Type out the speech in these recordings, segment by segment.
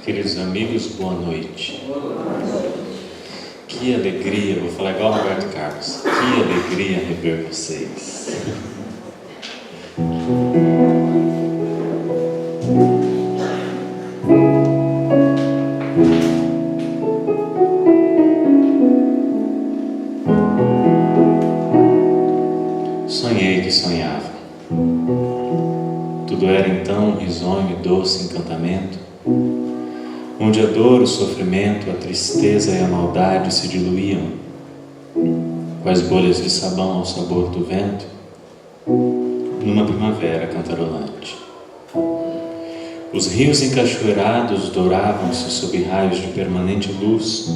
Queridos amigos, boa noite. Que alegria, vou falar igual o Roberto Carlos, que alegria rever vocês. Sonhei que sonhava. Tudo era então um risonho e doce encantamento, onde a dor, o sofrimento, a tristeza e a maldade se diluíam, quais bolhas de sabão ao sabor do vento, numa primavera cantarolante. Os rios encachoeirados douravam-se sob raios de permanente luz,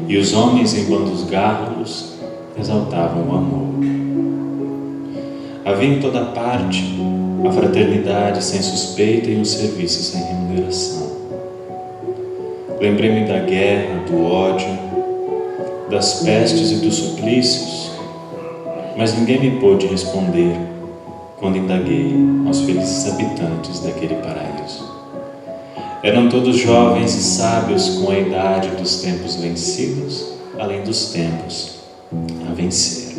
e os homens em bandos gárrulos exaltavam o amor. Havia em toda parte a fraternidade sem suspeita e um serviço sem remuneração. Lembrei-me da guerra, do ódio, das pestes e dos suplícios, mas ninguém me pôde responder quando indaguei aos felizes habitantes daquele paraíso. Eram todos jovens e sábios com a idade dos tempos vencidos, além dos tempos a vencer.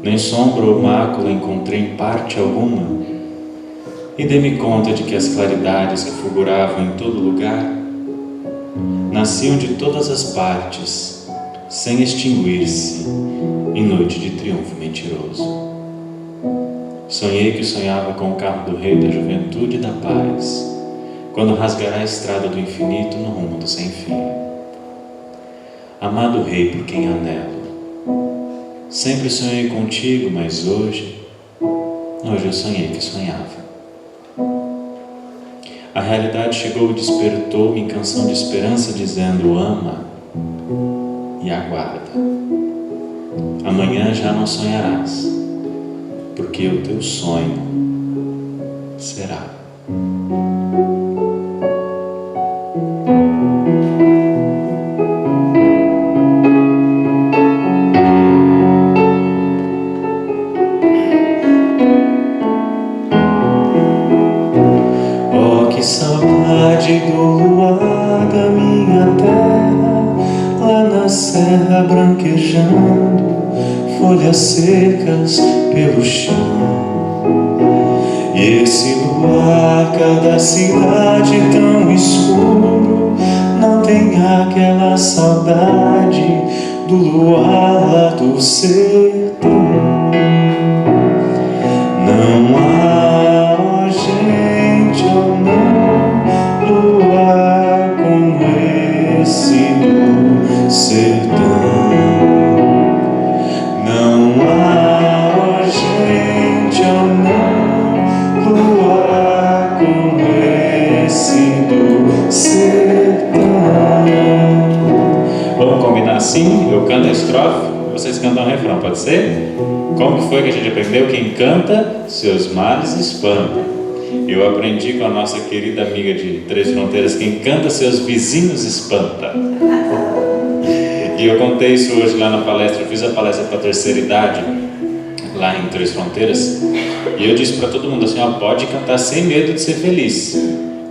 Nem sombra ou mácula encontrei em parte alguma, e dei-me conta de que as claridades que fulguravam em todo lugar nasciam de todas as partes, sem extinguir-se em noite de triunfo mentiroso. Sonhei que sonhava com o carro do Rei da Juventude e da Paz, quando rasgará a estrada do infinito no rumo do sem-fim. Amado Rei por quem anelo, sempre sonhei contigo, mas hoje eu sonhei que sonhava. A realidade chegou e despertou-me em canção de esperança, dizendo: ama e aguarda. Amanhã já não sonharás, porque o teu sonho será. Saudade do luar da minha terra, lá na serra branquejando, folhas secas pelo chão. E esse luar, cada cidade tão escuro, não tem aquela saudade do luar lá do sertão. Não há, ó gente, ó não, luar como esse do sertão. Não há, ó gente, ó não, luar como esse do sertão. Vamos combinar assim? Eu canto a estrofe, vocês cantam o refrão, pode ser? Como que foi que a gente aprendeu? Quem canta, seus males espanta. Eu aprendi com a nossa querida amiga de Três Fronteiras: quem canta seus vizinhos espanta. E eu contei isso hoje lá na palestra. Eu fiz a palestra para a terceira idade lá em Três Fronteiras, e eu disse para todo mundo assim: ó, pode cantar sem medo de ser feliz.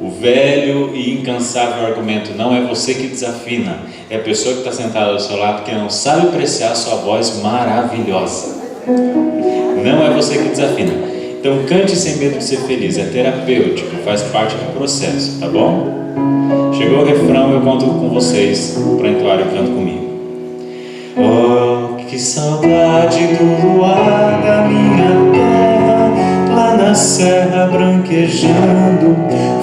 O velho e incansável argumento: não é você que desafina, é a pessoa que está sentada ao seu lado que não sabe apreciar a sua voz maravilhosa. Não é você que desafina. Então cante sem medo de ser feliz, é terapêutico, faz parte do processo, tá bom? Chegou o refrão, eu conto com vocês para entoar o canto comigo. Oh, que saudade do luar da minha terra, lá na serra branquejando,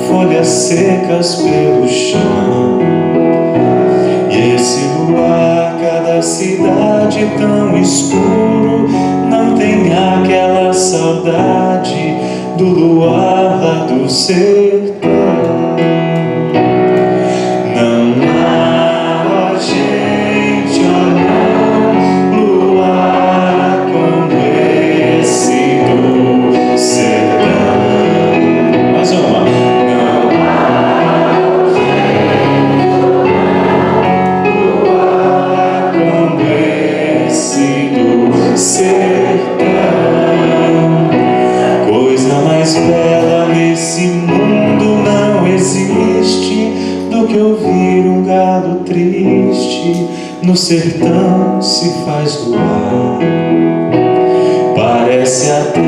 folhas secas pelo chão. E esse luar, cada cidade tão escuro, não tem aquela saudade do luar lá do sertão. Não há, ó gente, ó não, luar como esse do sertão. Mais uma. Não há, ó gente, ó não, luar como esse do sertão. Coisa mais bela nesse mundo não existe. sertão se faz luar. Parece até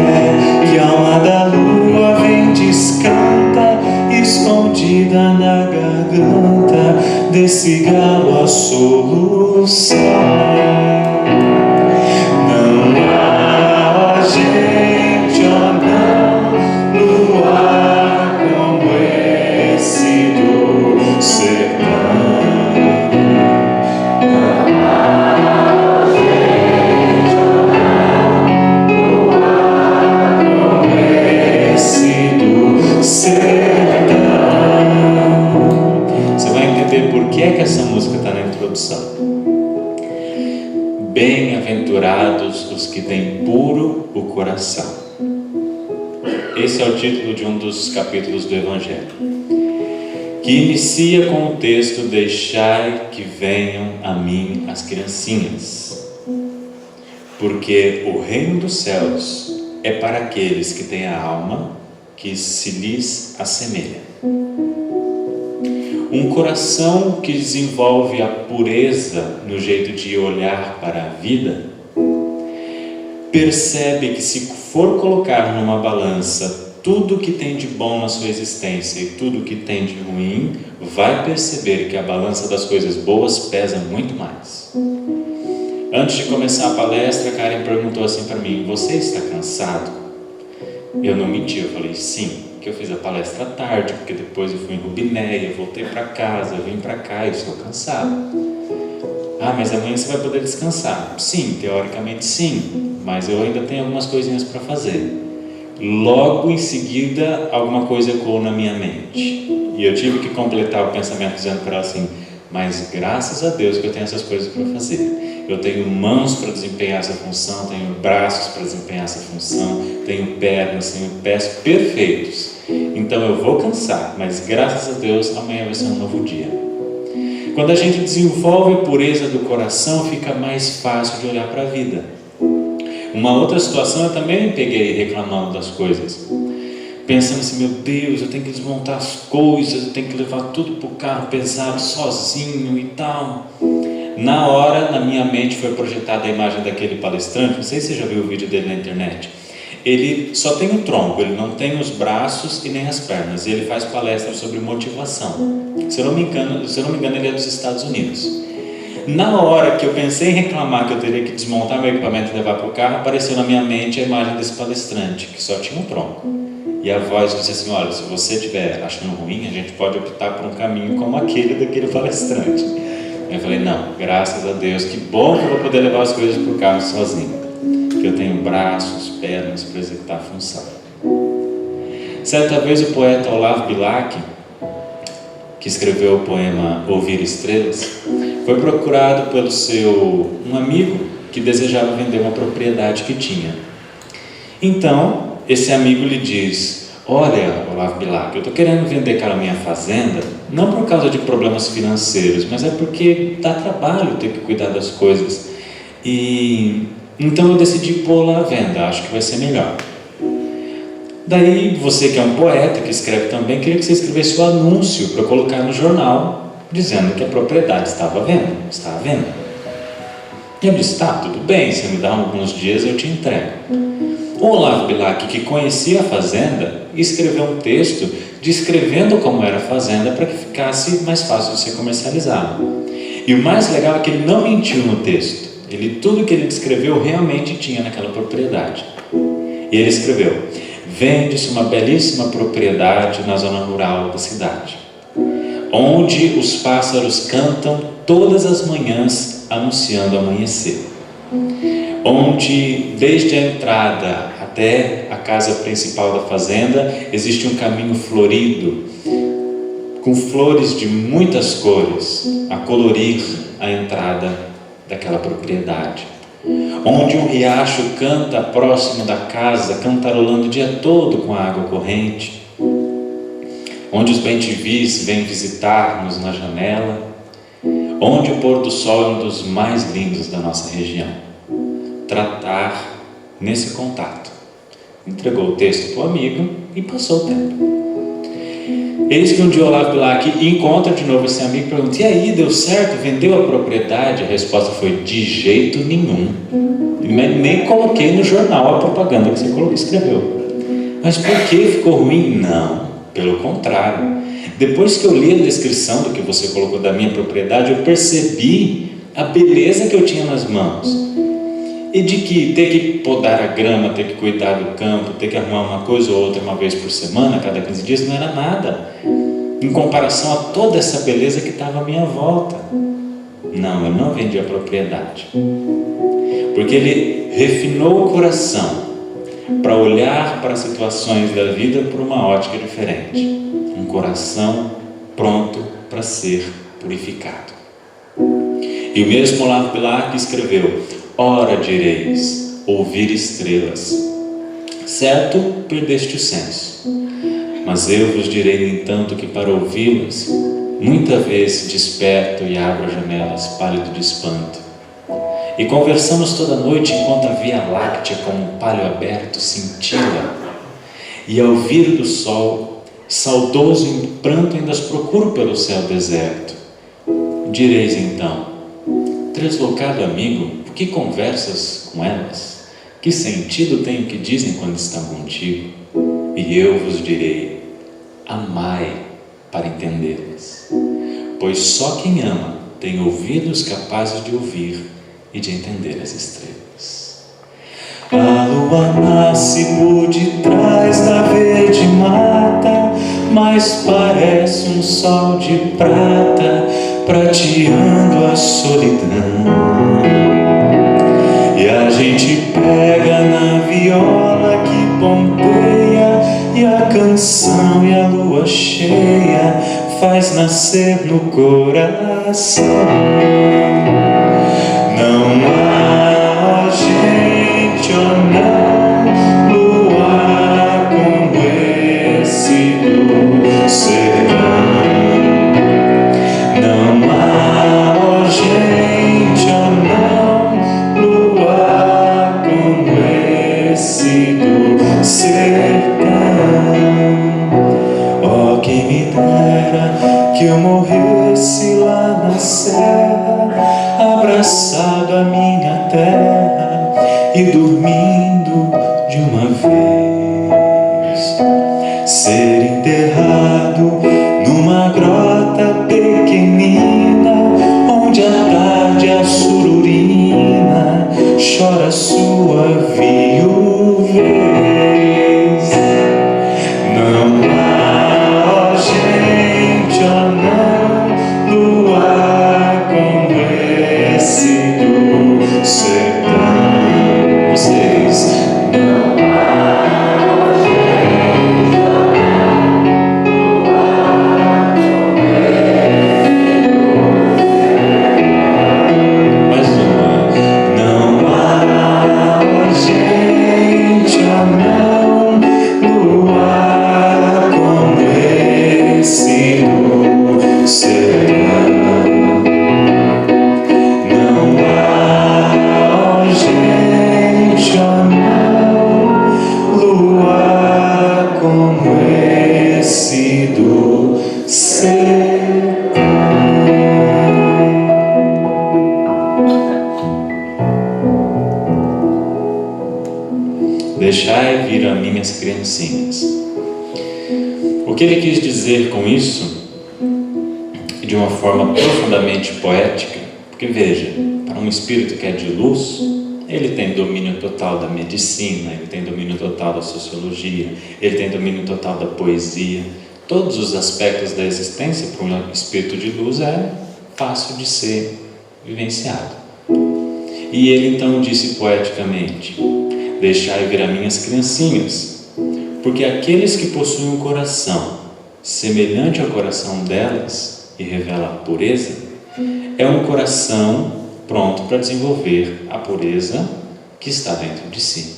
que a alma da lua vem descanta, escondida na garganta desse galo a soluçar. Não há gente ou não, luar como esse do sertão. Você vai entender por que é que essa música está na introdução. Bem-aventurados os que têm puro o coração. Esse é o título de um dos capítulos do Evangelho, que inicia com o texto: deixai que venham a mim as criancinhas, porque o reino dos céus é para aqueles que têm a alma que se lhes assemelha. Um coração que desenvolve a pureza no jeito de olhar para a vida, percebe que se for colocar numa balança tudo que tem de bom na sua existência e tudo que tem de ruim, vai perceber que a balança das coisas boas pesa muito mais. Antes de começar a palestra, a Karen perguntou assim para mim: você está cansado? Eu não menti, eu falei sim, que eu fiz a palestra à tarde, porque depois eu fui em Rubinéia, voltei para casa, eu vim para cá e estou cansado. Ah, mas amanhã você vai poder descansar. Sim, teoricamente sim, mas eu ainda tenho algumas coisinhas para fazer. Logo em seguida, alguma coisa ecoou na minha mente, e eu tive que completar o pensamento dizendo para ela assim: mas graças a Deus que eu tenho essas coisas para fazer. Eu tenho mãos para desempenhar essa função, tenho braços para desempenhar essa função, tenho pernas, tenho pés perfeitos. Então eu vou cansar, mas graças a Deus amanhã vai ser um novo dia. Quando a gente desenvolve a pureza do coração, fica mais fácil de olhar para a vida. Uma outra situação, eu também me peguei reclamando das coisas, pensando assim: meu Deus, eu tenho que desmontar as coisas, eu tenho que levar tudo para o carro pesado sozinho e tal. Na hora, na minha mente foi projetada a imagem daquele palestrante. Não sei se você já viu o vídeo dele na internet. Ele só tem o tronco, ele não tem os braços e nem as pernas, e ele faz palestras sobre motivação. Se eu não me engano, ele é dos Estados Unidos. Na hora que eu pensei em reclamar que eu teria que desmontar meu equipamento e levar para o carro, apareceu na minha mente a imagem desse palestrante, que só tinha um tronco. E a voz disse assim: olha, se você estiver achando ruim, a gente pode optar por um caminho como aquele daquele palestrante. Eu falei: não, graças a Deus, que bom que eu vou poder levar as coisas para o carro sozinho, que eu tenho braços, pernas para executar a função. Certa vez o poeta Olav Bilac, que escreveu o poema Ouvir Estrelas, foi procurado pelo um amigo que desejava vender uma propriedade que tinha. Então, esse amigo lhe diz: olha, Olav Bilac, eu estou querendo vender aquela minha fazenda, não por causa de problemas financeiros, mas é porque dá trabalho ter que cuidar das coisas. E então eu decidi pô-la à venda, acho que vai ser melhor. Daí, você que é um poeta, que escreve também, queria que você escrevesse o anúncio para colocar no jornal, dizendo que a propriedade estava à venda. E eu disse: tá, tudo bem, se me dá alguns dias eu te entrego. O Olav Bilac, que conhecia a fazenda, escreveu um texto descrevendo como era a fazenda para que ficasse mais fácil de ser comercializado. E o mais legal é que ele não mentiu no texto. Tudo que ele descreveu realmente tinha naquela propriedade. E ele escreveu: vende-se uma belíssima propriedade na zona rural da cidade, onde os pássaros cantam todas as manhãs anunciando amanhecer, onde desde a entrada até a casa principal da fazenda existe um caminho florido, com flores de muitas cores a colorir a entrada daquela propriedade, onde um riacho canta próximo da casa, cantarolando o dia todo com a água corrente, onde os bem-te-vis vêm visitar-nos na janela, onde o pôr do sol é um dos mais lindos da nossa região. Tratar nesse contato. Entregou o texto para o amigo e passou o tempo. Eis que um dia Olavo Bilac encontra de novo esse amigo e pergunta: e aí, deu certo? Vendeu a propriedade? A resposta foi: de jeito nenhum. Nem coloquei no jornal a propaganda que você escreveu. Mas por que ficou ruim? Não, pelo contrário. Depois que eu li a descrição do que você colocou da minha propriedade, eu percebi a beleza que eu tinha nas mãos. E de que ter que podar a grama, ter que cuidar do campo, ter que arrumar uma coisa ou outra uma vez por semana, a cada 15 dias, não era nada em comparação a toda essa beleza que estava à minha volta. Não, eu não vendi a propriedade, porque ele refinou o coração para olhar para as situações da vida por uma ótica diferente. Um coração pronto para ser purificado. E o mesmo Olavo Bilac escreveu: ora direis, ouvir estrelas, certo, perdeste o senso, mas eu vos direi, no entanto, que para ouvi-las, muita vez desperto e abro as janelas, pálido de espanto, e conversamos toda noite enquanto a Via Láctea, como um palho aberto, cintila, e ao vir do sol, saudoso em pranto, ainda as procuro pelo céu deserto. Direis então: deslocado amigo, por que conversas com elas? Que sentido tem o que dizem quando estão contigo? E eu vos direi: amai para entendê-las, pois só quem ama tem ouvidos capazes de ouvir e de entender as estrelas. A lua nasce por detrás da verde mata, mas parece um sol de prata prateando a solidão. E a gente pega na viola que ponteia, e a canção e a lua cheia faz nascer no coração. Não há, ó gente, ó não, luar como esse do sertão. Não há, ó gente, ó não, luar como esse do sertão. Ó, quem me dera que eu morresse lá na serra, abraçado à minha terra e dormindo de uma vez, ser enterrado numa grota pequenina, onde à tarde a sururina chora sua viuvez. Não há, ó gente, ó não, luar como esse do sertão. Vocês não há, ó gente, ó não, luar como esse do sertão. Mais uma. Não há, ó gente, ó não, luar como esse do sertão. Não há, ó gente, ó não, luar como esse do sertão. Deixai vir a mim as criancinhas. O que ele quis dizer com isso, de uma forma profundamente poética, porque veja, para um espírito que é de luz, ele tem domínio total da medicina, ele tem domínio total da sociologia, ele tem domínio total da poesia, todos os aspectos da existência. Para um espírito de luz é fácil de ser vivenciado. E ele então disse poeticamente: deixai vir a mim as criancinhas, porque aqueles que possuem um coração semelhante ao coração delas e revela a pureza, é um coração pronto para desenvolver a pureza que está dentro de si.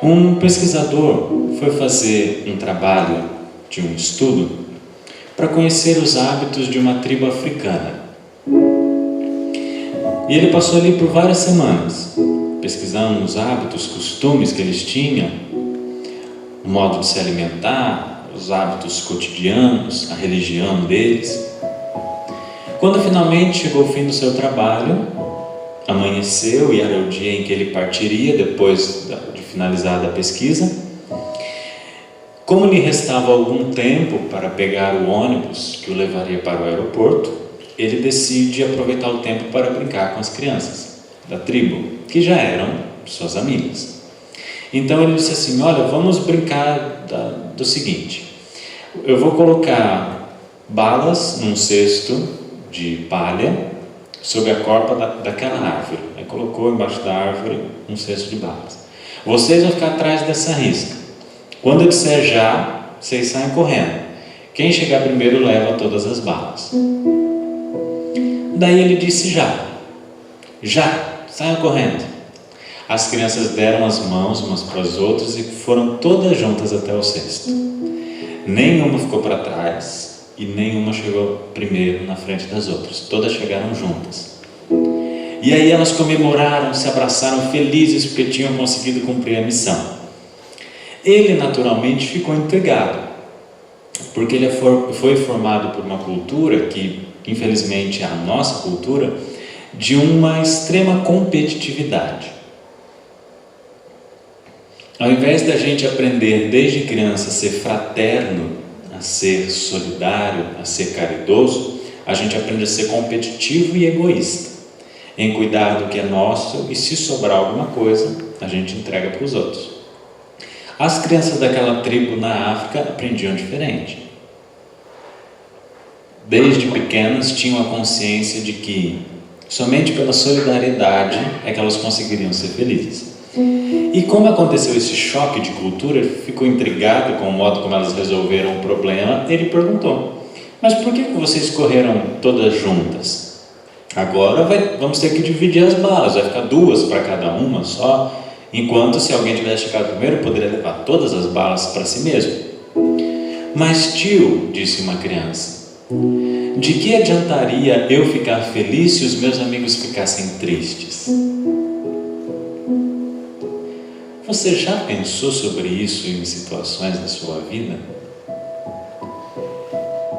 Um pesquisador foi fazer um trabalho de um estudo para conhecer os hábitos de uma tribo africana. E ele passou ali por várias semanas, pesquisando os hábitos, costumes que eles tinham, o modo de se alimentar, os hábitos cotidianos, a religião deles. Quando finalmente chegou o fim do seu trabalho, amanheceu e era o dia em que ele partiria depois de finalizada a pesquisa. Como lhe restava algum tempo para pegar o ônibus que o levaria para o aeroporto, ele decide aproveitar o tempo para brincar com as crianças da tribo, que já eram suas amigas. Então ele disse assim: olha, vamos brincar do seguinte, eu vou colocar balas num cesto de palha sob a copa daquela árvore. Aí colocou embaixo da árvore um cesto de balas. Vocês vão ficar atrás dessa risca. Quando eu disser já, vocês saem correndo. Quem chegar primeiro leva todas as balas. Daí ele disse já, saiam correndo. As crianças deram as mãos umas para as outras e foram todas juntas até o cesto. Nenhuma ficou para trás e nenhuma chegou primeiro na frente das outras. Todas chegaram juntas. E aí elas comemoraram, se abraçaram felizes porque tinham conseguido cumprir a missão. Ele naturalmente ficou intrigado, porque ele foi formado por uma cultura que, infelizmente, é a nossa cultura, de uma extrema competitividade. Ao invés da gente aprender desde criança a ser fraterno, a ser solidário, a ser caridoso, a gente aprende a ser competitivo e egoísta, em cuidar do que é nosso, e se sobrar alguma coisa, a gente entrega para os outros. As crianças daquela tribo na África aprendiam diferente. Desde pequenas tinham a consciência de que somente pela solidariedade é que elas conseguiriam ser felizes. E como aconteceu esse choque de cultura, ele ficou intrigado com o modo como elas resolveram o problema. Ele perguntou: mas por que vocês correram todas juntas? Agora vamos ter que dividir as balas, vai ficar 2 para cada uma só, enquanto se alguém tivesse chegado primeiro, poderia levar todas as balas para si mesmo. Mas tio, disse uma criança, de que adiantaria eu ficar feliz se os meus amigos ficassem tristes? Você já pensou sobre isso em situações da sua vida?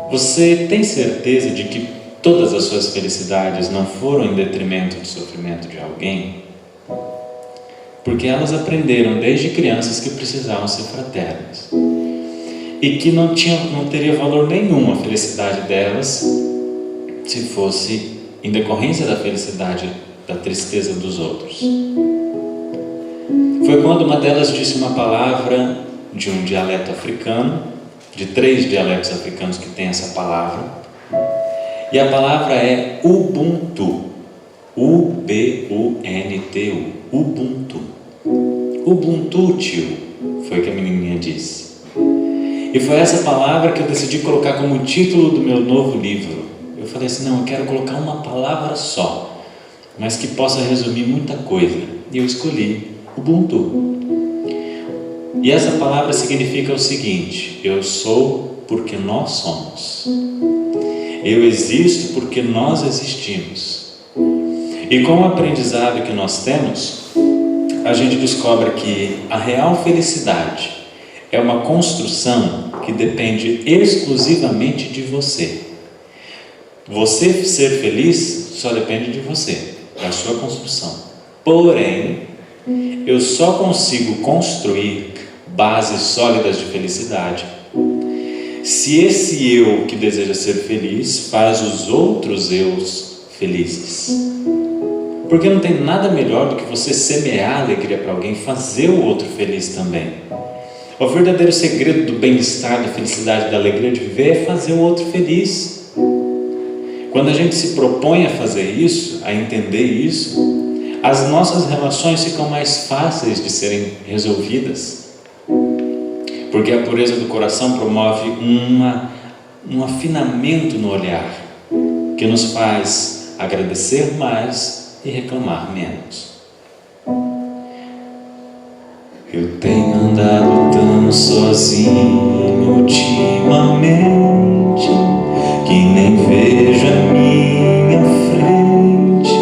Você tem certeza de que todas as suas felicidades não foram em detrimento do sofrimento de alguém? Porque elas aprenderam desde crianças que precisavam ser fraternas e que não teria valor nenhum a felicidade delas se fosse em decorrência da felicidade, da tristeza dos outros. Foi quando uma delas disse uma palavra de um dialeto africano, de 3 dialetos africanos que tem essa palavra, e a palavra é Ubuntu, U-B-U-N-T-U, Ubuntu. Ubuntu, tio, foi o que a menininha disse. E foi essa palavra que eu decidi colocar como título do meu novo livro. Eu falei assim, não, eu quero colocar uma palavra só, mas que possa resumir muita coisa. E eu escolhi Ubuntu. E essa palavra significa o seguinte: eu sou porque nós somos. Eu existo porque nós existimos. E com o aprendizado que nós temos, a gente descobre que a real felicidade é uma construção que depende exclusivamente de você. Você ser feliz só depende de você, da sua construção. Porém, eu só consigo construir bases sólidas de felicidade se esse eu que deseja ser feliz faz os outros eus felizes. Porque não tem nada melhor do que você semear alegria para alguém, fazer o outro feliz também. O verdadeiro segredo do bem-estar, da felicidade, da alegria de viver é fazer o outro feliz. Quando a gente se propõe a fazer isso, a entender isso, as nossas relações ficam mais fáceis de serem resolvidas, porque a pureza do coração promove um afinamento no olhar, que nos faz agradecer mais e reclamar menos. Eu tenho andado tão sozinho ultimamente, que nem vejo a minha frente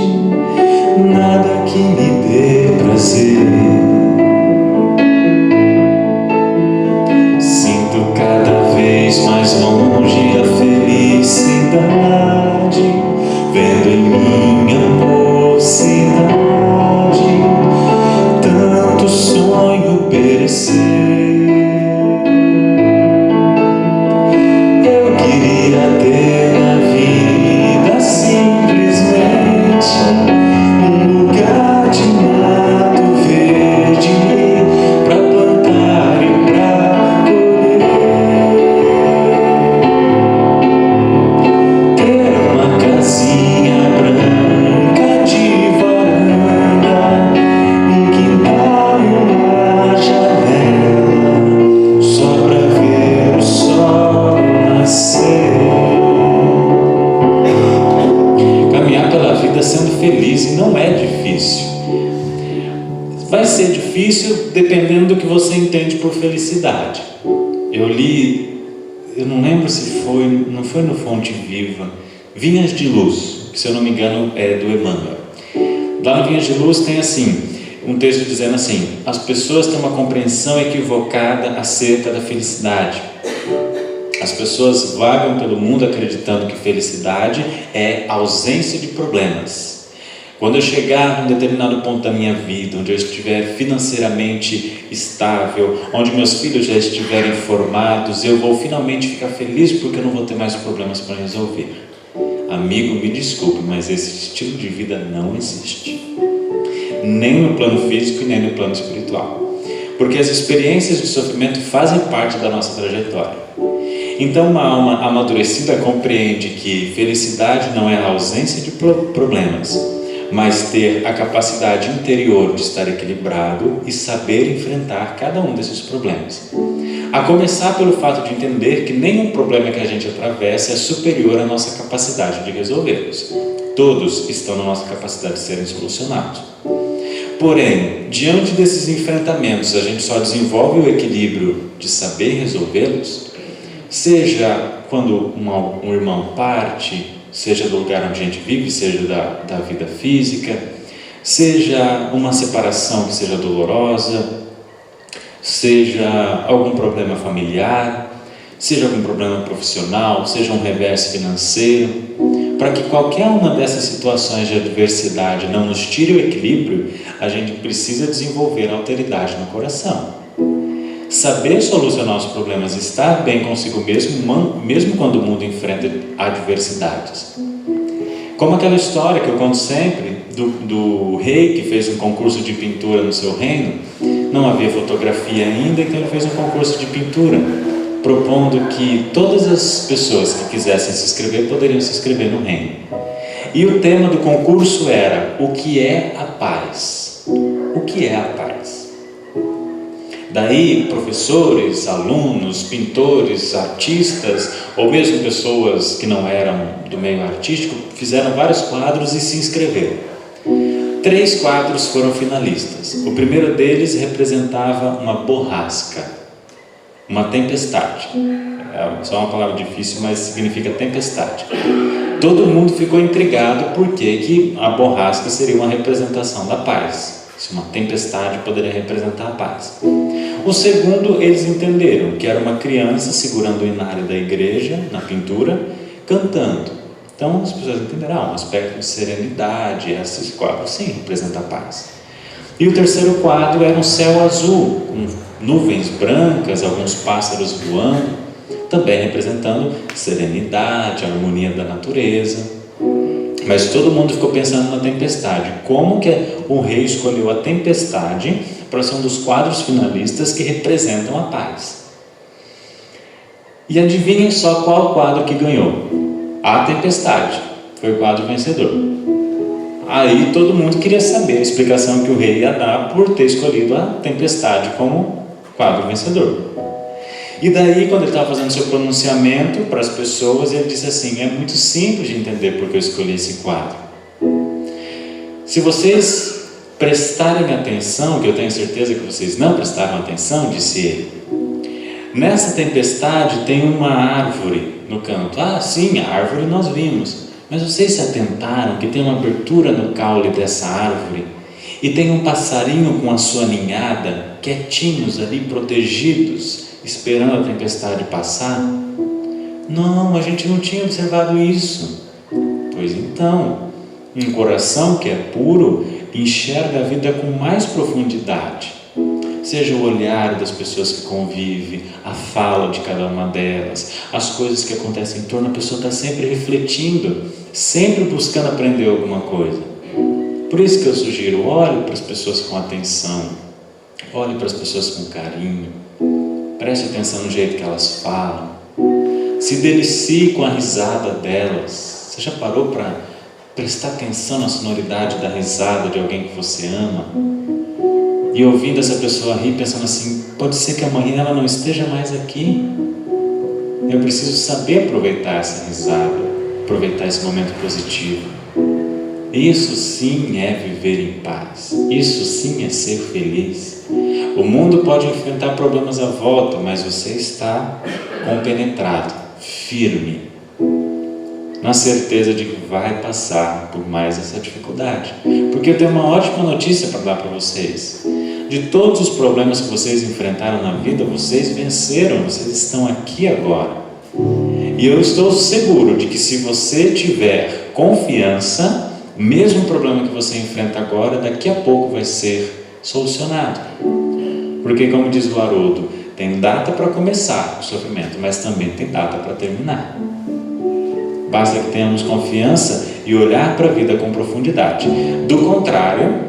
nada que me dê prazer. Sinto cada vai ser difícil dependendo do que você entende por felicidade. Eu li, eu não lembro se foi, não foi no Fonte Viva, Vinhas de Luz, que se eu não me engano é do Emmanuel. Lá no Vinhas de Luz tem assim, um texto dizendo assim: as pessoas têm uma compreensão equivocada acerca da felicidade. As pessoas vagam pelo mundo acreditando que felicidade é ausência de problemas. Quando eu chegar a um determinado ponto da minha vida, onde eu estiver financeiramente estável, onde meus filhos já estiverem formados, eu vou finalmente ficar feliz porque eu não vou ter mais problemas para resolver. Amigo, me desculpe, mas esse estilo de vida não existe. Nem no plano físico e nem no plano espiritual. Porque as experiências de sofrimento fazem parte da nossa trajetória. Então uma alma amadurecida compreende que felicidade não é a ausência de problemas, mas ter a capacidade interior de estar equilibrado e saber enfrentar cada um desses problemas. A começar pelo fato de entender que nenhum problema que a gente atravessa é superior à nossa capacidade de resolvê-los. Todos estão na nossa capacidade de serem solucionados. Porém, diante desses enfrentamentos, a gente só desenvolve o equilíbrio de saber resolvê-los, seja quando um irmão parte, seja do lugar onde a gente vive, seja da vida física, seja uma separação que seja dolorosa, seja algum problema familiar, seja algum problema profissional, seja um revés financeiro, para que qualquer uma dessas situações de adversidade não nos tire o equilíbrio, a gente precisa desenvolver alteridade no coração. Saber solucionar os problemas, estar bem consigo mesmo, mesmo quando o mundo enfrenta adversidades. Como aquela história que eu conto sempre do rei que fez um concurso de pintura no seu reino. Não havia fotografia ainda, então ele fez um concurso de pintura, propondo que todas as pessoas que quisessem se inscrever poderiam se inscrever no reino. E o tema do concurso era: o que é a paz? O que é a paz? Daí, professores, alunos, pintores, artistas, ou mesmo pessoas que não eram do meio artístico, fizeram vários quadros e se inscreveram. 3 quadros foram finalistas. O primeiro deles representava uma borrasca, uma tempestade. É só uma palavra difícil, mas significa tempestade. Todo mundo ficou intrigado porque a borrasca seria uma representação da paz. Se uma tempestade poderia representar a paz. O segundo, eles entenderam que era uma criança segurando o inário da igreja, na pintura, cantando. Então as pessoas entenderam, um aspecto de serenidade, esse quadro sim representa a paz. E o terceiro quadro era um céu azul, com nuvens brancas, alguns pássaros voando, também representando serenidade, harmonia da natureza. Mas todo mundo ficou pensando na tempestade. Como que o rei escolheu a tempestade para ser um dos quadros finalistas que representam a paz? E adivinhem só qual quadro que ganhou? A tempestade. Foi o quadro vencedor. Aí todo mundo queria saber a explicação que o rei ia dar por ter escolhido a tempestade como quadro vencedor. E daí, quando ele estava fazendo seu pronunciamento para as pessoas, ele disse assim: é muito simples de entender porque eu escolhi esse quadro. Se vocês prestarem atenção, que eu tenho certeza que vocês não prestaram atenção, disse ele, nessa tempestade tem uma árvore no canto. Ah, sim, a árvore nós vimos, mas vocês se atentaram que tem uma abertura no caule dessa árvore e tem um passarinho com a sua ninhada, quietinhos ali, protegidos, esperando a tempestade passar? Não, a gente não tinha observado isso. Pois então, um coração que é puro enxerga a vida com mais profundidade. Seja o olhar das pessoas que convivem, a fala de cada uma delas, as coisas que acontecem em torno, a pessoa está sempre refletindo, sempre buscando aprender alguma coisa. Por isso que eu sugiro, olhe para as pessoas com atenção, olhe para as pessoas com carinho, preste atenção no jeito que elas falam, se delicie com a risada delas. Você já parou para prestar atenção na sonoridade da risada de alguém que você ama? E ouvindo essa pessoa rir, pensando assim, pode ser que amanhã ela não esteja mais aqui. Eu preciso saber aproveitar essa risada, aproveitar esse momento positivo. Isso sim é viver em paz, isso sim é ser feliz. O mundo pode enfrentar problemas à volta, mas você está compenetrado, firme, na certeza de que vai passar por mais essa dificuldade. Porque eu tenho uma ótima notícia para dar para vocês. De todos os problemas que vocês enfrentaram na vida, vocês venceram, vocês estão aqui agora. E eu estou seguro de que se você tiver confiança, mesmo o problema que você enfrenta agora, daqui a pouco vai ser solucionado. Porque, como diz o Haroldo, tem data para começar o sofrimento, mas também tem data para terminar. Basta que tenhamos confiança e olhar para a vida com profundidade. Do contrário,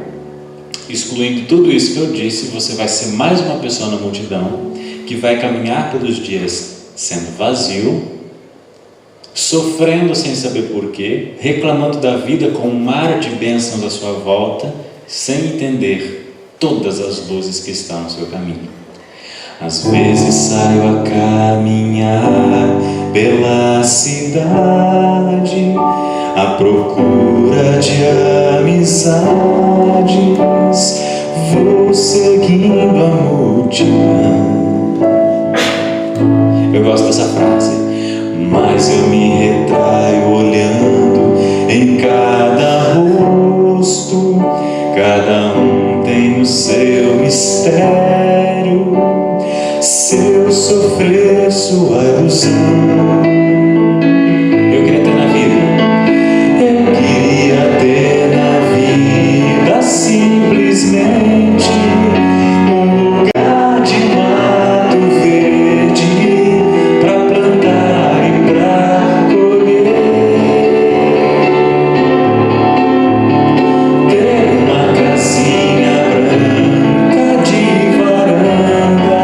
excluindo tudo isso que eu disse, você vai ser mais uma pessoa na multidão que vai caminhar pelos dias sendo vazio, sofrendo sem saber porquê, reclamando da vida com um mar de bênçãos à sua volta, sem entender todas as luzes que estão no seu caminho. Às vezes saio a caminhar pela cidade, à procura de amizades, vou seguindo a multidão. Eu gosto dessa frase. Mas eu me retraio olhando em cada rosto, cada um tem o seu mistério. Se eu sofrer sua ilusão, eu queria ter na vida, eu queria ter na vida simplesmente um lugar de mato verde pra plantar e pra colher, ter uma casinha branca de varanda,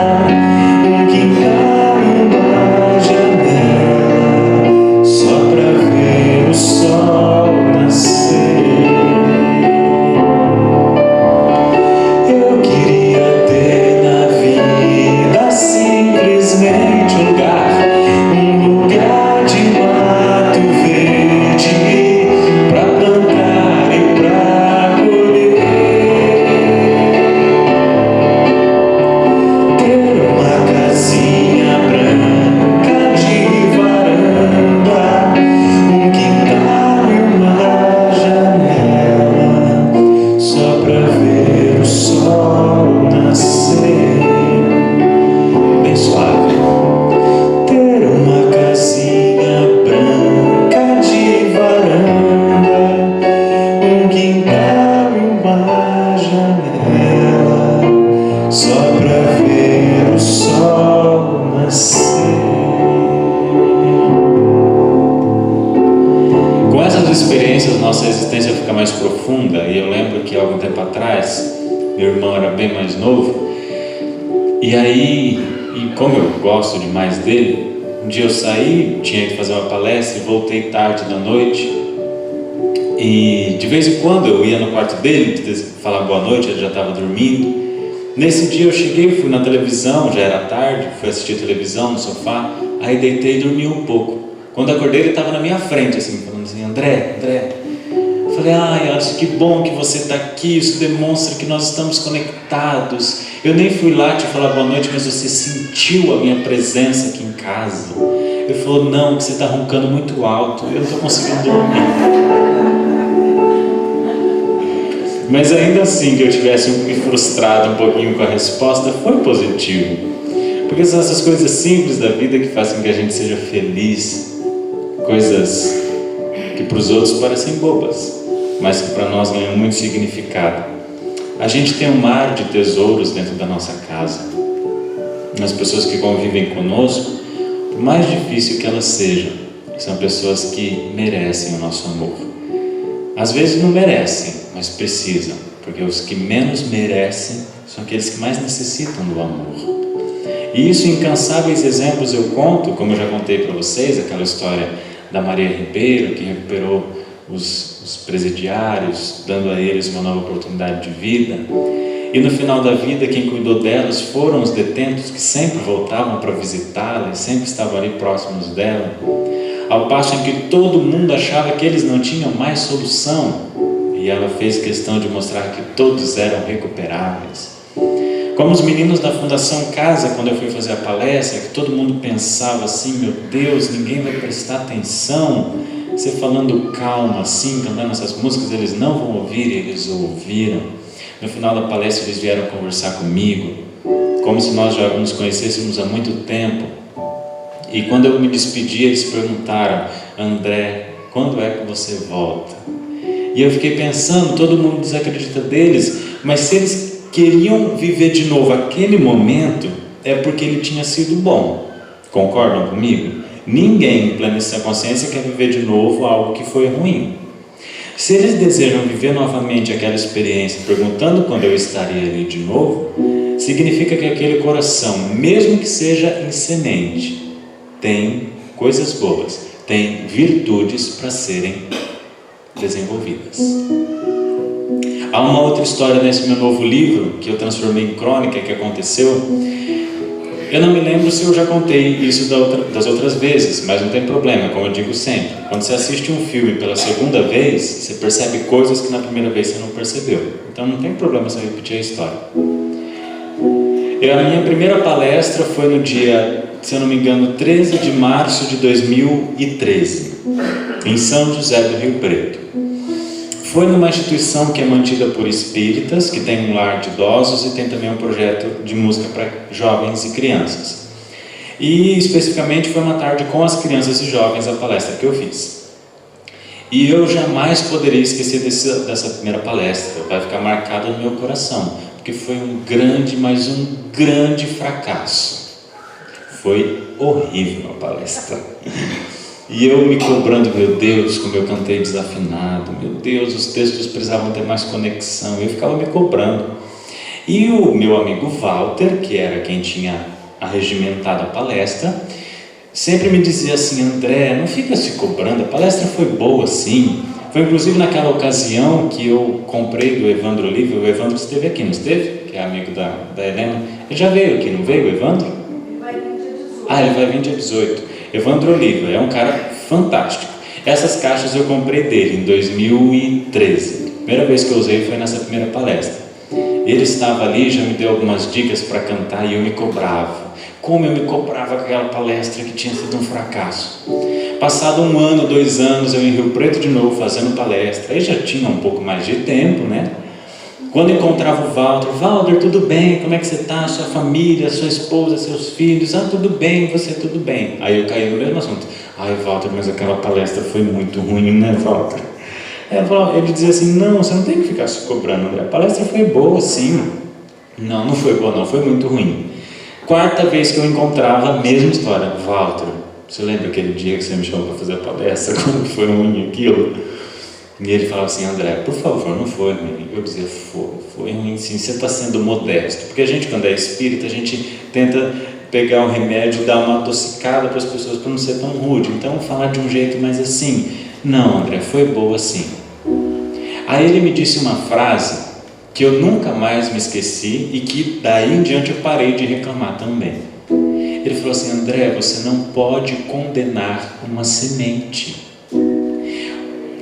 um quintal e uma janela, só pra ver o sol nascer. Eu queria ter na vida simplesmente um lugar de mato verde pra plantar e pra colher, ter uma casinha branca de varanda, um quintal e uma janela, só pra ver o sol nascer, bem suave. Ter uma casinha branca de varanda, um quintal e uma janela, só pra ver o sol nascer. Com essas experiências, nossa existência fica mais profunda. E eu lembro que algum tempo atrás, meu irmão era bem mais novo, e aí, como eu gosto demais dele, um dia eu saí, tinha que fazer uma palestra e voltei tarde da noite, e de vez em quando eu ia no quarto dele falar boa noite, ele já estava dormindo. Nesse dia eu cheguei, fui na televisão, já era tarde, fui assistir televisão no sofá, aí deitei e dormi um pouco. Quando acordei ele estava na minha frente assim, falando assim: André, eu falei: ai, Alisson, que bom que você está aqui, isso demonstra que nós estamos conectados. Eu nem fui lá te falar boa noite, mas você sentiu a minha presença aqui em casa. Ele falou: não, que você está roncando muito alto, eu não estou conseguindo dormir. Mas ainda assim que eu tivesse me frustrado um pouquinho com a resposta, foi positivo. Porque são essas coisas simples da vida que fazem com que a gente seja feliz. Coisas que para os outros parecem bobas, mas que para nós ganham muito significado. A gente tem um mar de tesouros dentro da nossa casa. As pessoas que convivem conosco, por mais difícil que elas sejam, são pessoas que merecem o nosso amor. Às vezes não merecem, mas precisam, porque os que menos merecem são aqueles que mais necessitam do amor. E isso, incansáveis exemplos eu conto, como eu já contei para vocês, aquela história da Maria Ribeiro, que recuperou os presidiários, dando a eles uma nova oportunidade de vida. E no final da vida, quem cuidou delas foram os detentos, que sempre voltavam para visitá-la e sempre estavam ali próximos dela, ao passo em que todo mundo achava que eles não tinham mais solução. e ela fez questão de mostrar que todos eram recuperáveis. Como os meninos da Fundação Casa, quando eu fui fazer a palestra, que todo mundo pensava assim, meu Deus, ninguém vai prestar atenção. Você falando calma assim, cantando essas músicas, eles não vão ouvir, e eles ouviram. No final da palestra eles vieram conversar comigo, como se nós já nos conhecêssemos há muito tempo. E quando eu me despedi, eles perguntaram: André, quando é que você volta? E eu fiquei pensando, todo mundo desacredita deles, mas se eles queriam viver de novo aquele momento, é porque ele tinha sido bom. Concordam comigo? Ninguém em plena consciência quer viver de novo algo que foi ruim. Se eles desejam viver novamente aquela experiência, perguntando quando eu estaria ali de novo, significa que aquele coração, mesmo que seja em semente, tem coisas boas, tem virtudes para serem desenvolvidas. Há uma outra história nesse meu novo livro, que eu transformei em crônica, que aconteceu. Eu não me lembro se eu já contei isso das outras vezes, mas não tem problema, como eu digo sempre. Quando você assiste um filme pela segunda vez, você percebe coisas que na primeira vez você não percebeu. Então não tem problema você repetir a história. A minha primeira palestra foi no dia, se eu não me engano, 13 de março de 2013, em São José do Rio Preto. Foi numa instituição que é mantida por espíritas, que tem um lar de idosos e tem também um projeto de música para jovens e crianças. E especificamente foi uma tarde com as crianças e jovens a palestra que eu fiz. E eu jamais poderia esquecer dessa primeira palestra, vai ficar marcada no meu coração, porque foi mas um grande fracasso. Foi horrível a palestra. E eu me cobrando, meu Deus, como eu cantei desafinado, meu Deus, os textos precisavam ter mais conexão, eu ficava me cobrando. E o meu amigo Walter, que era quem tinha arregimentado a palestra, sempre me dizia assim: André, não fica se cobrando, a palestra foi boa sim. Foi inclusive naquela ocasião que eu comprei do Evandro Oliva. O Evandro esteve aqui, não esteve? Que é amigo da Helena. Ele já veio aqui, não veio o Evandro? Ele vai vir dia 18. Ah, ele vai vir dia 18. Evandro Oliva é um cara fantástico. Essas caixas eu comprei dele em 2013. A primeira vez que eu usei foi nessa primeira palestra. Ele estava ali, já me deu algumas dicas para cantar e eu me cobrava. Como eu me cobrava com aquela palestra que tinha sido um fracasso. Passado 1 ano, 2 anos, eu em Rio Preto de novo fazendo palestra. Aí já tinha um pouco mais de tempo, né? Quando encontrava o Walter, tudo bem? Como é que você está? Sua família, sua esposa, seus filhos? Ah, tudo bem, você tudo bem. Aí eu caí no mesmo assunto. Ai, Walter, mas aquela palestra foi muito ruim, né, Walter? Ele dizia assim: não, você não tem que ficar se cobrando, André. A palestra foi boa, sim. Não, não foi boa não, foi muito ruim. 4ª vez que eu encontrava, a mesma história. Walter, você lembra aquele dia que você me chamou para fazer a palestra? Como foi ruim aquilo? E ele falava assim: André, por favor, não foi ruim. Eu dizia: foi ruim sim, você está sendo modesto. Porque a gente, quando é espírita, a gente tenta pegar um remédio e dar uma adocicada para as pessoas, para não ser tão rude. Então, falar de um jeito mais assim: não, André, foi boa sim. Aí ele me disse uma frase que eu nunca mais me esqueci e que daí em diante eu parei de reclamar também. Ele falou assim: André, você não pode condenar uma semente.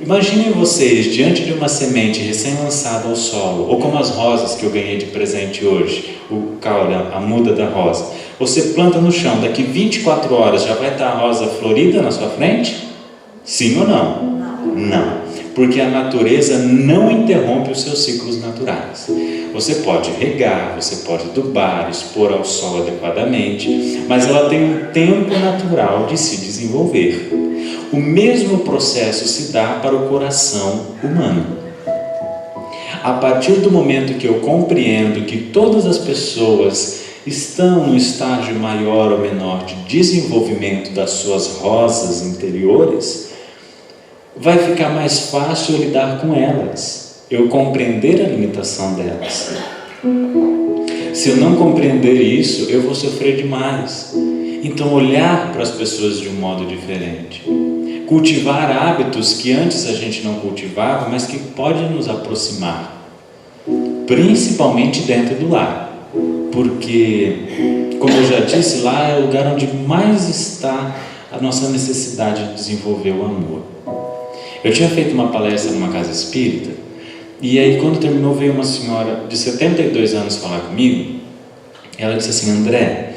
Imaginem vocês diante de uma semente recém-lançada ao solo, ou como as rosas que eu ganhei de presente hoje, o caule, a muda da rosa. Você planta no chão, daqui 24 horas já vai estar a rosa florida na sua frente? Sim ou não? Não, porque a natureza não interrompe os seus ciclos naturais. Você pode regar, você pode adubar, expor ao sol adequadamente, mas ela tem um tempo natural de se desenvolver. O mesmo processo se dá para o coração humano. A partir do momento que eu compreendo que todas as pessoas estão no estágio maior ou menor de desenvolvimento das suas rosas interiores, vai ficar mais fácil eu lidar com elas, eu compreender a limitação delas. Se eu não compreender isso, eu vou sofrer demais. Então, olhar para as pessoas de um modo diferente. Cultivar hábitos que antes a gente não cultivava, mas que podem nos aproximar, principalmente dentro do lar, porque, como eu já disse, lá é o lugar onde mais está a nossa necessidade de desenvolver o amor. Eu tinha feito uma palestra numa casa espírita E aí, quando terminou, veio uma senhora de 72 anos falar comigo. Ela disse assim: André,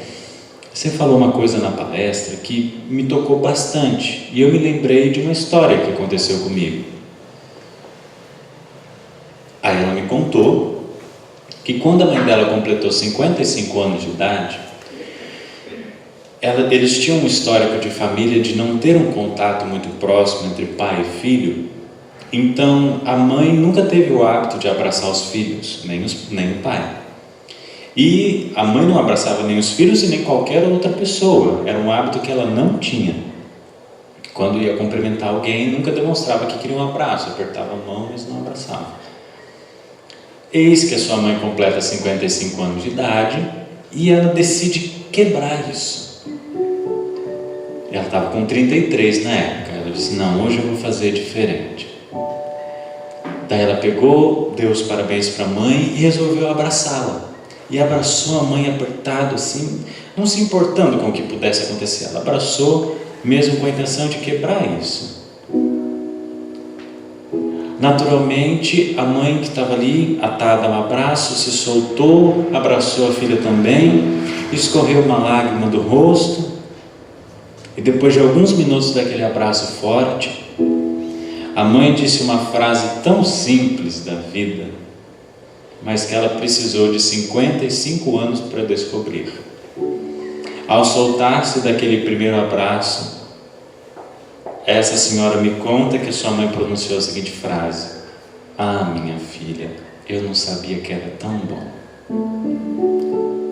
você falou uma coisa na palestra que me tocou bastante, e eu me lembrei de uma história que aconteceu comigo. Aí ela me contou que quando a mãe dela completou 55 anos de idade, eles tinham um histórico de família de não ter um contato muito próximo entre pai e filho. Então a mãe nunca teve o hábito de abraçar os filhos, nem o pai. E a mãe não abraçava nem os filhos e nem qualquer outra pessoa. Era um hábito que ela não tinha. Quando ia cumprimentar alguém, nunca demonstrava que queria um abraço, apertava a mão, mas não abraçava. Eis que a sua mãe completa 55 anos de idade e ela decide quebrar isso. Ela estava com 33 na época. Ela disse: não, hoje eu vou fazer diferente. Daí ela pegou, deu os parabéns para a mãe e resolveu abraçá-la. E abraçou a mãe apertado assim, não se importando com o que pudesse acontecer. Ela abraçou mesmo com a intenção de quebrar isso. Naturalmente, a mãe que estava ali, atada ao abraço, se soltou, abraçou a filha também, escorreu uma lágrima do rosto, e depois de alguns minutos daquele abraço forte, a mãe disse uma frase tão simples da vida, mas que ela precisou de 55 anos para descobrir. Ao soltar-se daquele primeiro abraço, essa senhora me conta que sua mãe pronunciou a seguinte frase: ah, minha filha, eu não sabia que era tão bom.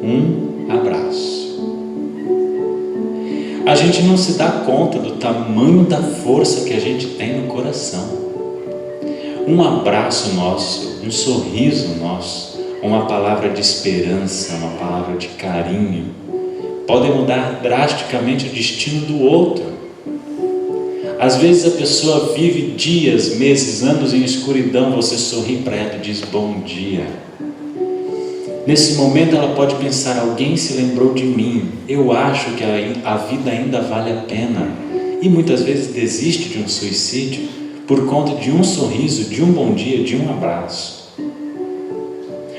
Um abraço. A gente não se dá conta do tamanho da força que a gente tem no coração. Um abraço nosso, um sorriso nosso, uma palavra de esperança, uma palavra de carinho, podem mudar drasticamente o destino do outro. Às vezes a pessoa vive dias, meses, anos em escuridão, você sorri para ela e diz bom dia. Nesse momento ela pode pensar: alguém se lembrou de mim, eu acho que a vida ainda vale a pena. E muitas vezes desiste de um suicídio por conta de um sorriso, de um bom dia, de um abraço.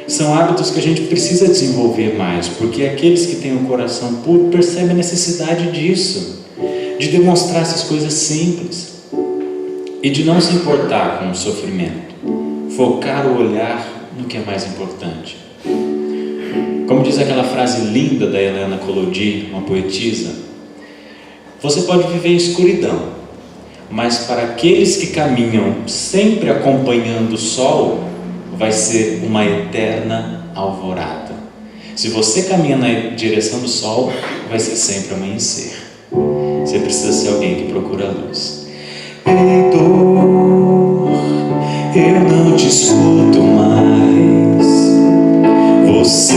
São hábitos que a gente precisa desenvolver mais, porque aqueles que têm um coração puro percebem a necessidade disso, de demonstrar essas coisas simples e de não se importar com o sofrimento, focar o olhar no que é mais importante. Como diz aquela frase linda da Helena Collodi, uma poetisa: você pode viver em escuridão, mas para aqueles que caminham sempre acompanhando o sol, vai ser uma eterna alvorada. Se você caminha na direção do sol, vai ser sempre amanhecer. Você precisa ser alguém que procura a luz. Ei, dor, eu não te escuto mais. Você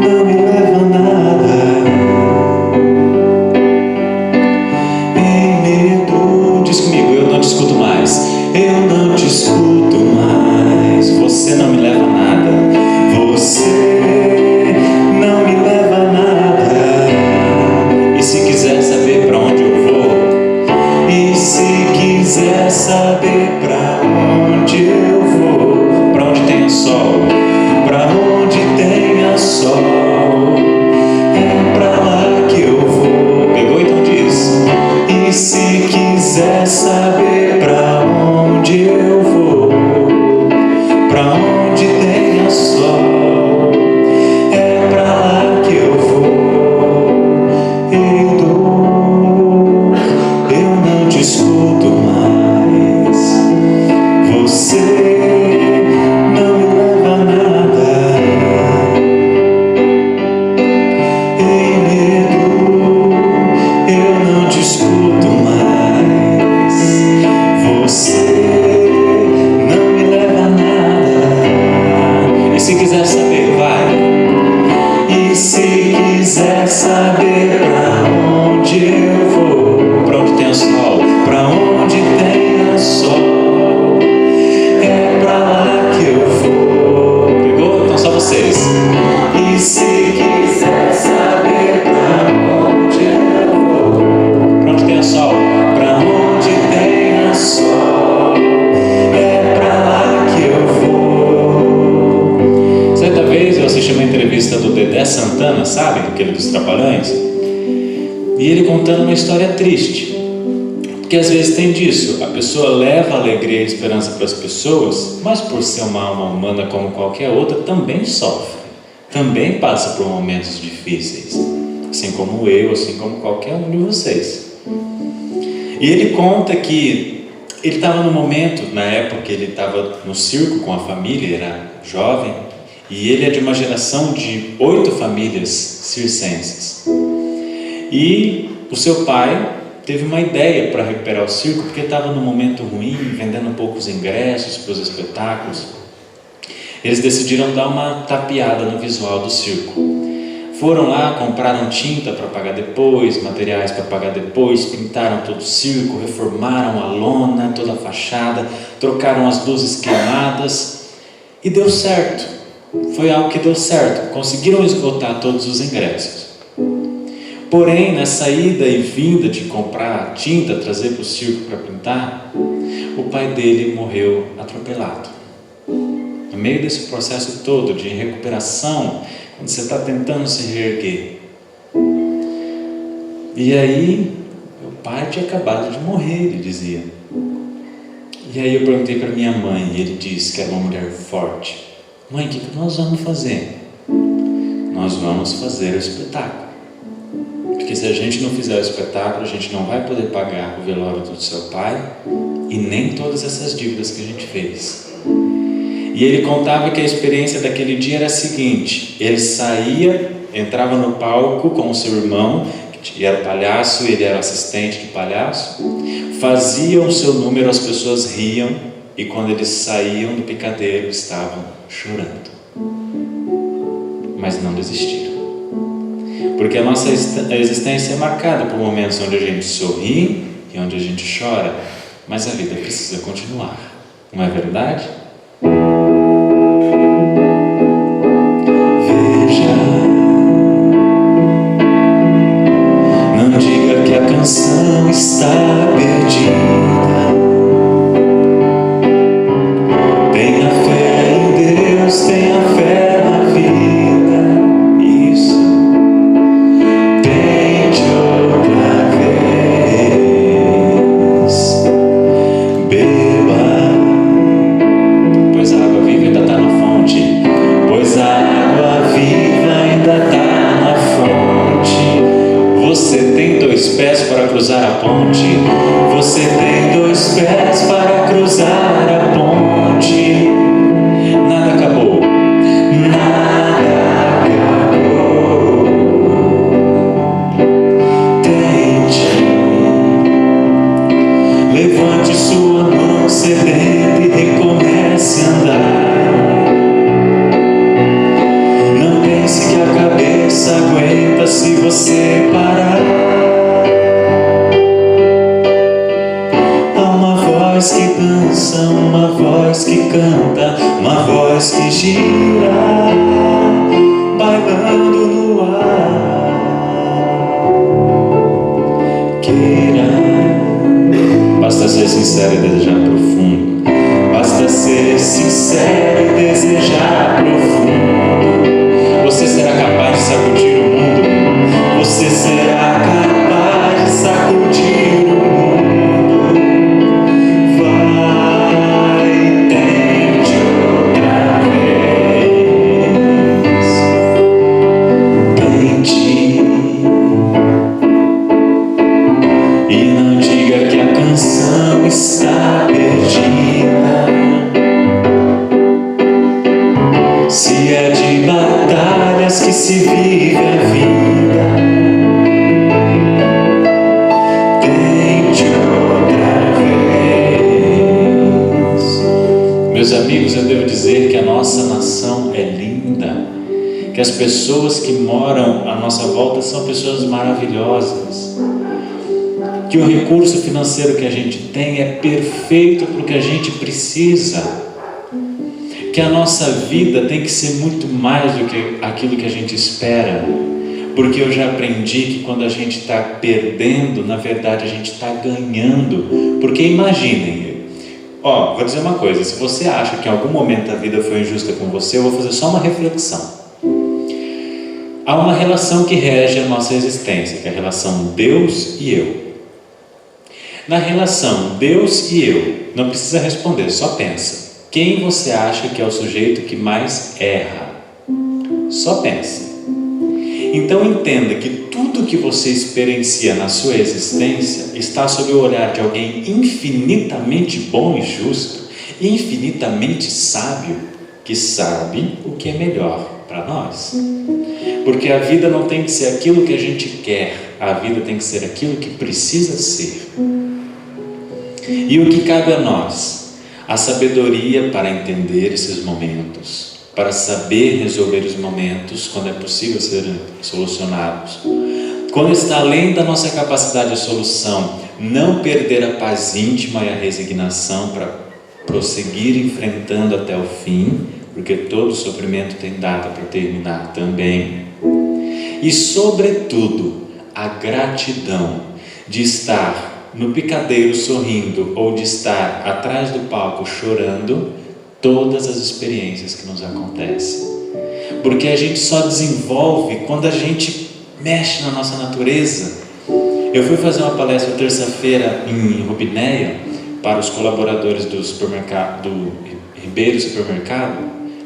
não me leva a nada. Ei, medo, diz comigo: eu não te escuto mais. Eu não te escuto mais. Você não me leva a nada. Você não me leva a nada. E se quiser saber para onde eu vou, e se quiser saber para onde eu vou, para onde tem o sol, para onde tenha sol, é pra lá que eu vou. Pegou? Então diz: e se quiser saber pra onde eu vou, pra onde tenha sol, é pra lá que eu vou. Ei, dor, eu não te escuto mais. Você não me leva a nada. Ei, medo, eu não te escuto mais. Você não me leva a nada. E se quiser saber, vai. E se quiser saber pra onde eu vou, pra onde tem o sol, pra onde tem o sol, é pra lá que eu vou. Pegou? Então só vocês. E se quiser saber pra onde eu vou, pra onde tem o sol, pra onde tem o sol, é pra lá assisti uma entrevista do Dedé Santana, sabe? Aquele dos Trapalhões. E ele contando uma história triste. Porque às vezes tem disso, a pessoa leva alegria e esperança para as pessoas, mas por ser uma alma humana como qualquer outra, também sofre, também passa por momentos difíceis, assim como eu, assim como qualquer um de vocês. E ele conta que ele estava no momento, na época que ele estava no circo com a família, era jovem, e ele é de uma geração de 8 famílias circenses. E o seu pai teve uma ideia para recuperar o circo, porque estava num momento ruim, vendendo poucos ingressos para os espetáculos. Eles decidiram dar uma tapeada no visual do circo. Foram lá, compraram tinta para pagar depois, materiais para pagar depois, pintaram todo o circo, reformaram a lona, toda a fachada, trocaram as luzes queimadas e deu certo. Foi algo que deu certo, conseguiram esgotar todos os ingressos. Porém, na saída e vinda de comprar tinta, trazer para o circo para pintar, o pai dele morreu atropelado. No meio desse processo todo de recuperação, quando você está tentando se reerguer. E aí, meu pai tinha acabado de morrer, ele dizia. E aí eu perguntei para minha mãe, e ele disse que era uma mulher forte. Mãe, o que nós vamos fazer? Nós vamos fazer o espetáculo. Porque se a gente não fizer o espetáculo, a gente não vai poder pagar o velório do seu pai e nem todas essas dívidas que a gente fez. E ele contava que a experiência daquele dia era a seguinte: ele saía, entrava no palco com o seu irmão, que era palhaço, ele era assistente de palhaço, fazia o seu número, as pessoas riam, e quando eles saíam do picadeiro estavam chorando, mas não desistiram. Porque a nossa existência é marcada por momentos onde a gente sorri e onde a gente chora, mas a vida precisa continuar, não é verdade? Veja, não diga que a canção está perdida. Tenha fé em Deus, tenha fé na vida. Pés para cruzar a ponte. Você tem 2 pés para cruzar a ponte. Nada acabou. Nada acabou. Tente. Levante sua mão sedenta e recomece a andar. Não pense que a cabeça aguenta se você parar. Que dança, uma voz que canta, uma voz que gira, bailando no ar. Queira, basta ser sincero e desejar profundo. Basta ser sincero e desejar profundo. Você será capaz de sacudir o mundo. Você será capaz de sacudir o mundo. Está perdida. Se é de batalhas que se vive a vida, tente outra vez. Meus amigos, eu devo dizer que a nossa nação é linda, que as pessoas que moram à nossa volta são pessoas maravilhosas, que o recurso financeiro que a gente tem é perfeito para o que a gente precisa, que a nossa vida tem que ser muito mais do que aquilo que a gente espera, porque eu já aprendi que quando a gente está perdendo, na verdade a gente está ganhando. Porque imaginem, vou dizer uma coisa: se você acha que em algum momento a vida foi injusta com você, eu vou fazer só uma reflexão. há uma relação que rege a nossa existência, que é a relação Deus e eu. Na relação Deus e eu, não precisa responder, só pensa. Quem você acha que é o sujeito que mais erra? Só pensa. Então entenda que tudo que você experiencia na sua existência está sob o olhar de alguém infinitamente bom e justo, infinitamente sábio, que sabe o que é melhor para nós. Porque a vida não tem que ser aquilo que a gente quer, a vida tem que ser aquilo que precisa ser. E o que cabe a nós? A sabedoria para entender esses momentos, para saber resolver os momentos quando é possível serem solucionados. Quando está além da nossa capacidade de solução, não perder a paz íntima e a resignação para prosseguir enfrentando até o fim, porque todo sofrimento tem data para terminar também. E sobretudo, a gratidão de estar no picadeiro sorrindo ou de estar atrás do palco chorando todas as experiências que nos acontecem. Porque a gente só desenvolve quando a gente mexe na nossa natureza. Eu fui fazer uma palestra terça-feira em Rubinéia para os colaboradores do supermercado, do Ribeiro Supermercado.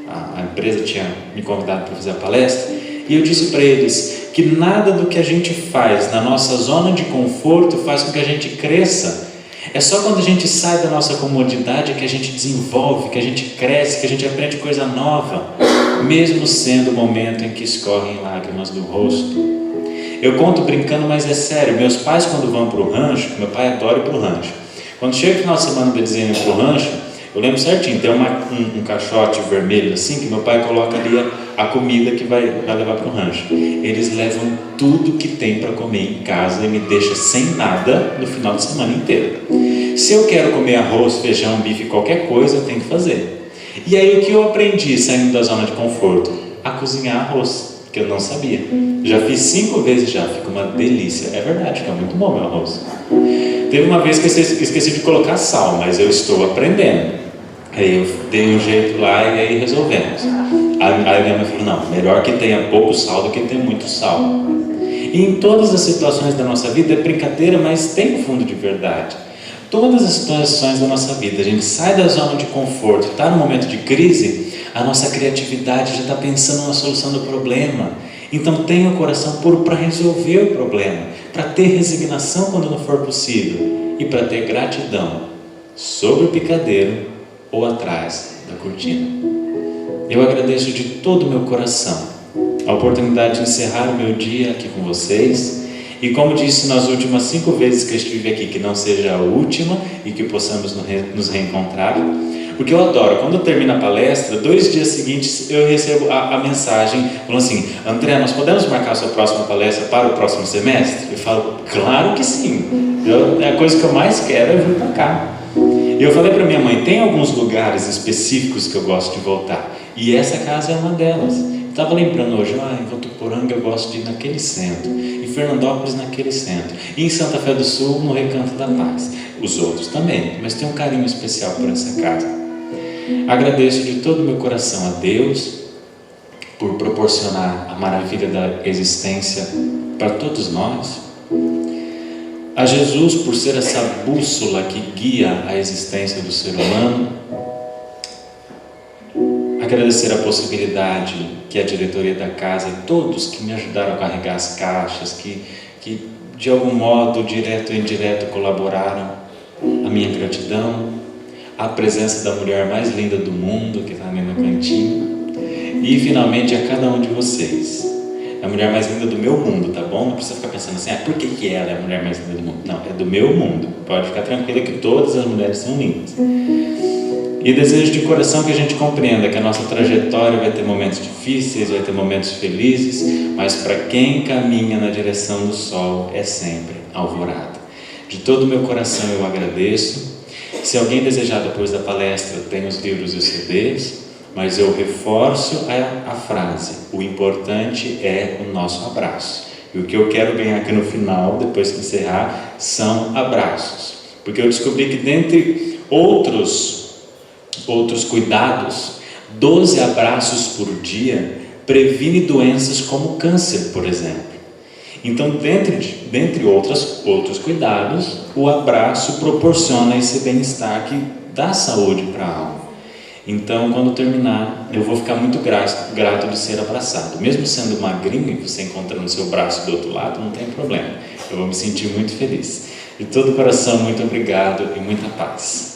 A empresa tinha me convidado para fazer a palestra e eu disse para eles que nada do que a gente faz na nossa zona de conforto faz com que a gente cresça. É só quando a gente sai da nossa comodidade que a gente desenvolve, que a gente cresce, que a gente aprende coisa nova, mesmo sendo o momento em que escorrem lágrimas do rosto. Eu conto brincando, mas é sério. Meus pais, quando vão para o rancho, meu pai adora ir para o rancho. Quando chega o final de semana de dezembro para o rancho, eu lembro certinho, tem um caixote vermelho assim, que meu pai coloca ali a comida que vai levar para o rancho. Eles levam tudo que tem para comer em casa e me deixam sem nada no final de semana inteiro. Se eu quero comer arroz, feijão, bife, qualquer coisa, eu tenho que fazer. E aí o que eu aprendi saindo da zona de conforto? A cozinhar arroz, que eu não sabia. Já fiz 5 vezes já, fica uma delícia. É verdade, fica muito bom meu arroz. Teve uma vez que eu esqueci de colocar sal, mas eu estou aprendendo. Aí eu dei um jeito lá e aí resolvemos. Aí minha mãe falou, não, melhor que tenha pouco sal do que ter muito sal. E em todas as situações da nossa vida é brincadeira, mas tem um fundo de verdade. Todas as situações da nossa vida, a gente sai da zona de conforto, está no momento de crise, a nossa criatividade já está pensando na solução do problema. Então tenha o coração puro para resolver o problema, para ter resignação quando não for possível e para ter gratidão sobre o picadeiro ou atrás da cortina. Eu agradeço de todo o meu coração a oportunidade de encerrar o meu dia aqui com vocês e, como disse nas últimas 5 vezes que eu estive aqui, que não seja a última e que possamos nos reencontrar, porque eu adoro, quando eu termino a palestra, 2 dias seguintes eu recebo a mensagem falando assim, André, nós podemos marcar a sua próxima palestra para o próximo semestre? Eu falo, claro que sim, a coisa que eu mais quero é vir para cá. E eu falei para minha mãe, tem alguns lugares específicos que eu gosto de voltar, e essa casa é uma delas. Eu estava lembrando hoje, em Votuporanga eu gosto de ir naquele centro, em Fernandópolis naquele centro, e em Santa Fé do Sul no Recanto da Paz. Os outros também, mas tem um carinho especial por essa casa. Agradeço de todo o meu coração a Deus por proporcionar a maravilha da existência para todos nós, a Jesus por ser essa bússola que guia a existência do ser humano, agradecer a possibilidade que a diretoria da casa e todos que me ajudaram a carregar as caixas, que de algum modo, direto ou indireto, colaboraram, a minha gratidão, a presença da mulher mais linda do mundo, que está ali no cantinho, e finalmente a cada um de vocês. É a mulher mais linda do meu mundo, tá bom? Não precisa ficar pensando assim, por que ela é a mulher mais linda do mundo? Não, é do meu mundo. Pode ficar tranquila que todas as mulheres são lindas. E desejo de coração que a gente compreenda que a nossa trajetória vai ter momentos difíceis, vai ter momentos felizes, mas para quem caminha na direção do sol é sempre alvorada. De todo o meu coração eu agradeço. Se alguém desejar depois da palestra, tem os livros e os CDs, mas eu reforço a frase, o importante é o nosso abraço. E o que eu quero ganhar aqui no final, depois que encerrar, são abraços. Porque eu descobri que dentre outros cuidados, 12 abraços por dia previne doenças como câncer, por exemplo. Então, dentre outros cuidados, o abraço proporciona esse bem-estar que dá saúde para a alma. Então, quando terminar, eu vou ficar muito grato de ser abraçado. Mesmo sendo magrinho e você encontrando o seu braço do outro lado, não tem problema. Eu vou me sentir muito feliz. De todo o coração, muito obrigado e muita paz.